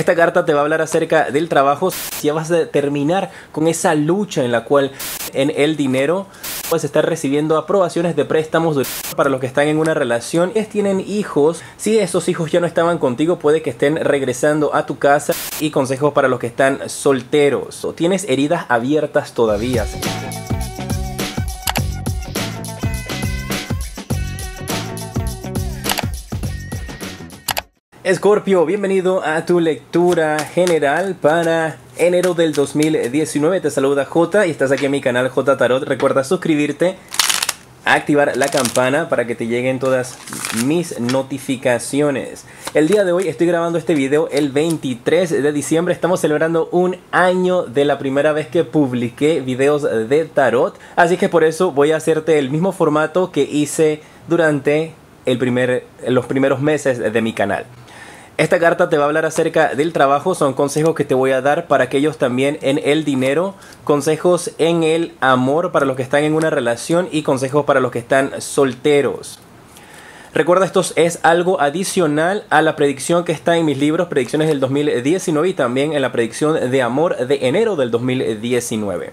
Esta carta te va a hablar acerca del trabajo. Ya vas a terminar con esa lucha en la cual en el dinero puedes estar recibiendo aprobaciones de préstamos para los que están en una relación y tienen hijos. Si esos hijos ya no estaban contigo, puede que estén regresando a tu casa. Y consejos para los que están solteros o tienes heridas abiertas todavía. Escorpio, bienvenido a tu lectura general para enero del 2019. Te saluda J y estás aquí en mi canal J Tarot. Recuerda suscribirte, activar la campana para que te lleguen todas mis notificaciones. El día de hoy estoy grabando este video el 23 de diciembre. Estamos celebrando un año de la primera vez que publiqué videos de tarot. Así que por eso voy a hacerte el mismo formato que hice durante los primeros meses de mi canal. Esta carta te va a hablar acerca del trabajo, son consejos que te voy a dar para aquellos también en el dinero, consejos en el amor para los que están en una relación y consejos para los que están solteros. Recuerda, esto es algo adicional a la predicción que está en mis libros, predicciones del 2019 y también en la predicción de amor de enero del 2019.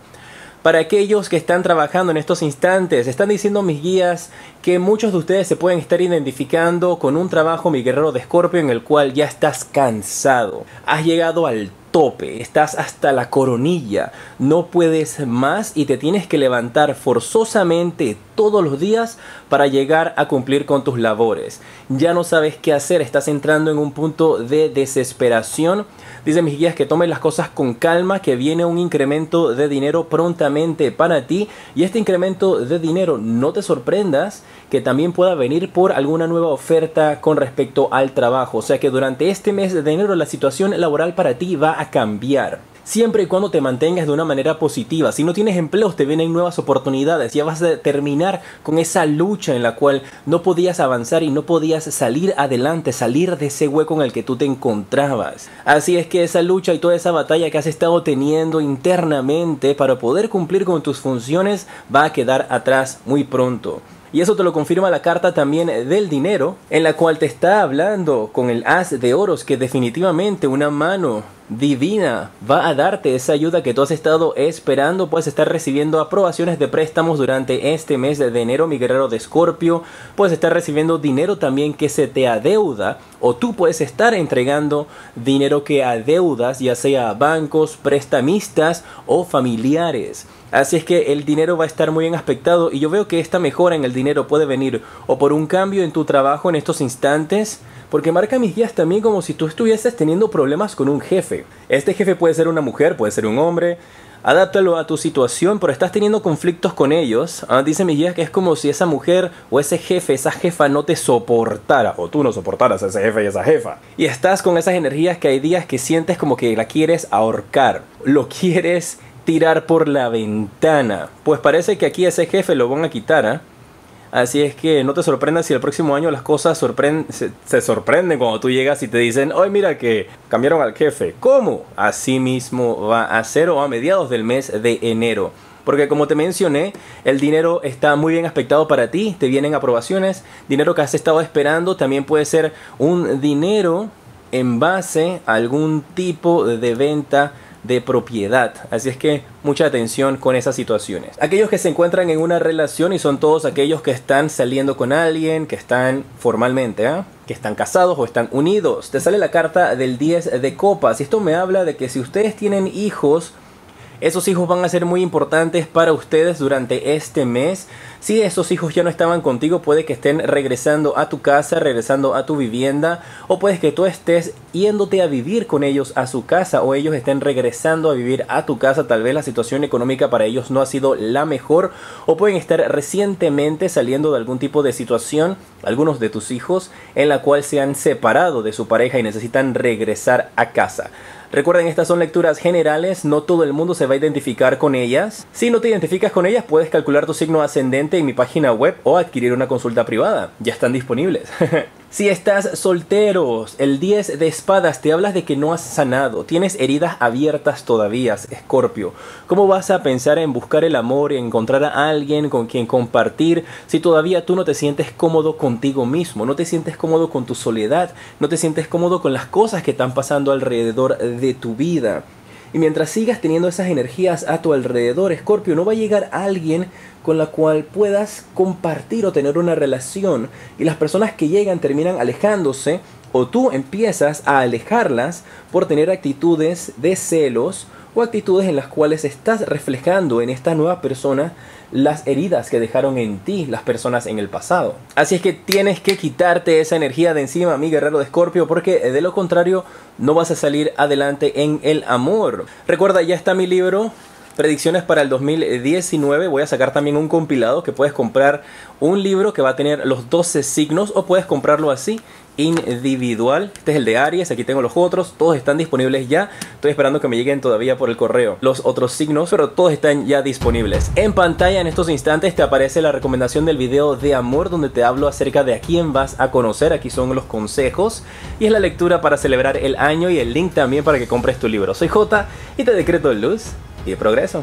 Para aquellos que están trabajando en estos instantes, están diciendo mis guías que muchos de ustedes se pueden estar identificando con un trabajo, mi guerrero de Escorpio, en el cual ya estás cansado. Has llegado al tope, estás hasta la coronilla, no puedes más y te tienes que levantar forzosamente todos los días para llegar a cumplir con tus labores. Ya no sabes qué hacer, estás entrando en un punto de desesperación. Dicen mis guías que tomes las cosas con calma, que viene un incremento de dinero prontamente para ti. Y este incremento de dinero, no te sorprendas que también pueda venir por alguna nueva oferta con respecto al trabajo. O sea que durante este mes de enero la situación laboral para ti va a cambiar. Siempre y cuando te mantengas de una manera positiva. Si no tienes empleos, te vienen nuevas oportunidades. Ya vas a terminar con esa lucha en la cual no podías avanzar y no podías salir adelante, salir de ese hueco en el que tú te encontrabas. Así es que esa lucha y toda esa batalla que has estado teniendo internamente para poder cumplir con tus funciones va a quedar atrás muy pronto. Y eso te lo confirma la carta también del dinero, en la cual te está hablando con el as de oros, que definitivamente una mano divina va a darte esa ayuda que tú has estado esperando. Puedes estar recibiendo aprobaciones de préstamos durante este mes de enero, mi guerrero de Escorpio. Puedes estar recibiendo dinero también que se te adeuda, o tú puedes estar entregando dinero que adeudas, ya sea a bancos, prestamistas o familiares. Así es que el dinero va a estar muy bien aspectado y yo veo que esta mejora en el dinero puede venir o por un cambio en tu trabajo en estos instantes, porque marca mis guías también como si tú estuvieses teniendo problemas con un jefe. Este jefe puede ser una mujer, puede ser un hombre. Adáptalo a tu situación, pero estás teniendo conflictos con ellos. Dice mis guías que es como si esa mujer o ese jefe, esa jefa no te soportara, o tú no soportaras a ese jefe y esa jefa. Y estás con esas energías que hay días que sientes como que la quieres ahorcar, lo quieres tirar por la ventana. Pues parece que aquí ese jefe lo van a quitar, Así es que no te sorprendas si el próximo año las cosas se sorprenden cuando tú llegas y te dicen: ¡ay, mira que cambiaron al jefe! ¿Cómo? Así mismo va a ser, o a mediados del mes de enero. Porque como te mencioné, el dinero está muy bien aspectado para ti. Te vienen aprobaciones, dinero que has estado esperando. También puede ser un dinero en base a algún tipo de venta de propiedad. Así es que mucha atención con esas situaciones. Aquellos que se encuentran en una relación, y son todos aquellos que están saliendo con alguien, que están formalmente, que están casados o están unidos. Te sale la carta del 10 de copas y esto me habla de que si ustedes tienen hijos, esos hijos van a ser muy importantes para ustedes durante este mes. Si esos hijos ya no estaban contigo, puede que estén regresando a tu casa, regresando a tu vivienda, o puedes que tú estés yéndote a vivir con ellos a su casa, o ellos estén regresando a vivir a tu casa. Tal vez la situación económica para ellos no ha sido la mejor, o pueden estar recientemente saliendo de algún tipo de situación, algunos de tus hijos, en la cual se han separado de su pareja y necesitan regresar a casa. Recuerden, estas son lecturas generales, no todo el mundo se va a identificar con ellas. Si no te identificas con ellas, puedes calcular tu signo ascendente en mi página web o adquirir una consulta privada. Ya están disponibles. Si estás soltero, el 10 de espadas te hablas de que no has sanado, tienes heridas abiertas todavía, Escorpio. ¿Cómo vas a pensar en buscar el amor y encontrar a alguien con quien compartir si todavía tú no te sientes cómodo contigo mismo, no te sientes cómodo con tu soledad, no te sientes cómodo con las cosas que están pasando alrededor de tu vida? Y mientras sigas teniendo esas energías a tu alrededor, Escorpio, no va a llegar alguien con la cual puedas compartir o tener una relación. Y las personas que llegan terminan alejándose, o tú empiezas a alejarlas por tener actitudes de celos o actitudes en las cuales estás reflejando en esta nueva persona las heridas que dejaron en ti las personas en el pasado. Así es que tienes que quitarte esa energía de encima, mi guerrero de Escorpio, porque de lo contrario no vas a salir adelante en el amor. Recuerda, ya está mi libro Predicciones para el 2019. Voy a sacar también un compilado que puedes comprar, un libro que va a tener los 12 signos, o puedes comprarlo así individual. Este es el de Aries, aquí tengo los otros, todos están disponibles ya. Estoy esperando que me lleguen todavía por el correo los otros signos, pero todos están ya disponibles. En pantalla en estos instantes te aparece la recomendación del video de amor, donde te hablo acerca de a quién vas a conocer. Aquí son los consejos y es la lectura para celebrar el año y el link también para que compres tu libro. Soy Jota y te decreto luz y progreso.